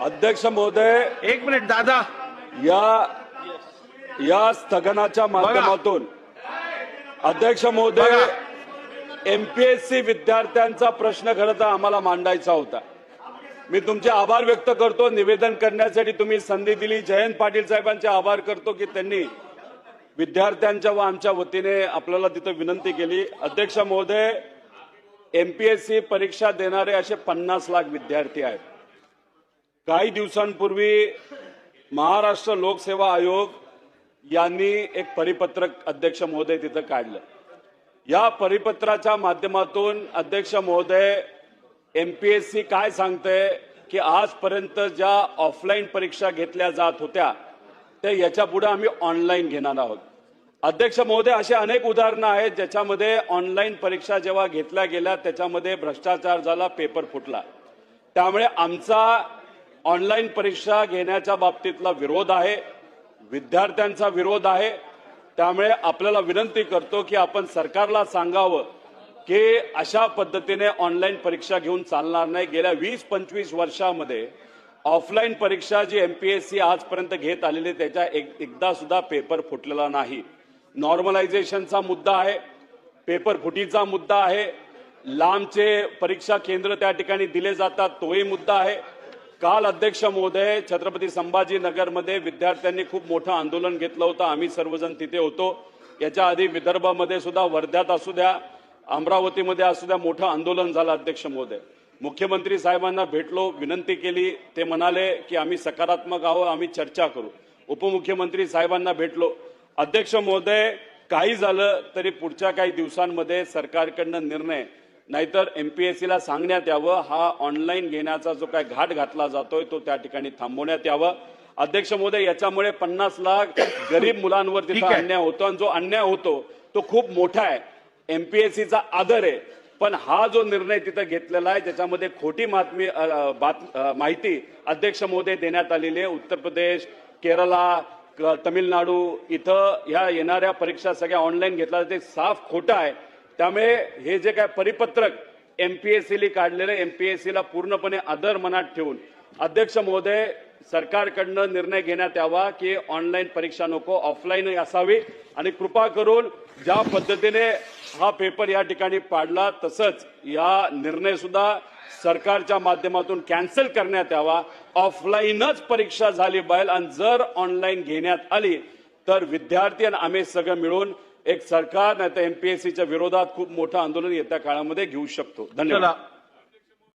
अध्यक्ष महोदय, एक मिनिट दादा. या स्थगनाच्या माध्यमातून अध्यक्ष महोदय, एमपीएससी विद्यार्थ्यांचा प्रश्न खरं तर आम्हाला मांडायचा होता. मी तुमचे आभार व्यक्त करतो, निवेदन करण्यासाठी तुम्ही संधी दिली. जयंत पाटील साहेबांचे आभार करतो की त्यांनी विद्यार्थ्यांच्या व आमच्या वतीने आपल्याला तिथे विनंती केली. अध्यक्ष महोदय, एमपीएससी परीक्षा देणारे असे 50 लाख विद्यार्थी आहेत. काही दिवसांपूर्वी महाराष्ट्र लोकसेवा आयोग यांनी एक परिपत्रक अध्यक्ष महोदय तिथं काढलं. या परिपत्राच्या माध्यमातून अध्यक्ष महोदय, एमपीएससी काय सांगते की आजपर्यंत ज्या ऑफलाईन परीक्षा घेतल्या जात होत्या ते याच्या पुढे आम्ही ऑनलाईन घेणार आहोत. अध्यक्ष महोदय, असे अनेक उदाहरणं आहेत ज्याच्यामध्ये ऑनलाईन परीक्षा जेव्हा घेतल्या गेल्या त्याच्यामध्ये भ्रष्टाचार झाला, पेपर फुटला. त्यामुळे आमचा ऑनलाईन परीक्षा घेण्याच्या बाबतीतला विरोध आहे, विद्यार्थ्यांचा विरोध आहे. त्यामुळे आपल्याला विनंती करतो की आपण सरकारला सांगावं की अशा पद्धतीने ऑनलाईन परीक्षा घेऊन चालणार नाही. गेल्या 20-25 वर्षामध्ये ऑफलाईन परीक्षा जी एमपीएससी आजपर्यंत घेत आलेली त्याच्या एकदा सुद्धा पेपर फुटलेला नाही. नॉर्मलायझेशनचा मुद्दा आहे, पेपर फुटीचा मुद्दा आहे, लांबचे परीक्षा केंद्र त्या ठिकाणी दिले जातात तोही मुद्दा आहे. काल अध्यक्ष महोदय, छत्रपती संभाजीनगरमध्ये विद्यार्थ्यांनी खूप मोठं आंदोलन घेतलं होतं. आम्ही सर्वजण तिथे होतो. याच्या आधी विदर्भामध्ये सुद्धा, वर्ध्यात असू द्या, अमरावतीमध्ये असू द्या, मोठं आंदोलन झालं. अध्यक्ष महोदय, मुख्यमंत्री साहेबांना भेटलो, विनंती केली. ते म्हणाले की आम्ही सकारात्मक आहोत, आम्ही चर्चा करू. उपमुख्यमंत्री साहेबांना भेटलो. अध्यक्ष महोदय, काही झालं तरी पुढच्या काही दिवसांमध्ये सरकारकडनं निर्णय, नाहीतर एमपीएससीला सांगण्यात यावं हा ऑनलाईन घेण्याचा जो काय घाट घातला जातोय तो त्या ठिकाणी थांबवण्यात यावं. अध्यक्ष महोदय, याच्यामुळे 50 लाख गरीब मुलांवर तिथं अन्याय होतो आणि जो अन्याय होतो तो खूप मोठा आहे. एमपीएससीचा आदर आहे, पण हा जो निर्णय तिथं घेतलेला आहे त्याच्यामध्ये खोटी माहिती अध्यक्ष महोदय देण्यात आलेली आहे. उत्तर प्रदेश, केरला, तमिळनाडू इथं ह्या येणाऱ्या परीक्षा सगळ्या ऑनलाईन घेतल्या ते साफ खोटं आहे. त्यामुळे हे जे काय परिपत्रक एमपीएससीला काढलेलं, एमपीएससीला पूर्णपणे आदर मनात ठेवून अध्यक्ष महोदय, सरकारकडनं निर्णय घेण्यात यावा की ऑनलाईन परीक्षा नको, ऑफलाईन असावी. आणि कृपा करून ज्या पद्धतीने हा पेपर या ठिकाणी पाडला तसंच या निर्णय सुद्धा सरकारच्या माध्यमातून कॅन्सल करण्यात यावा. ऑफलाईनच परीक्षा झाली पाहिजे आणि जर ऑनलाईन घेण्यात आली तर विद्यार्थी आणि आम्ही सगळं मिळून एक सरकार नाही तर एमपीएससीच्या विरोधात खूप मोठं आंदोलन येत्या काळामध्ये घेऊ शकतो. धन्यवाद.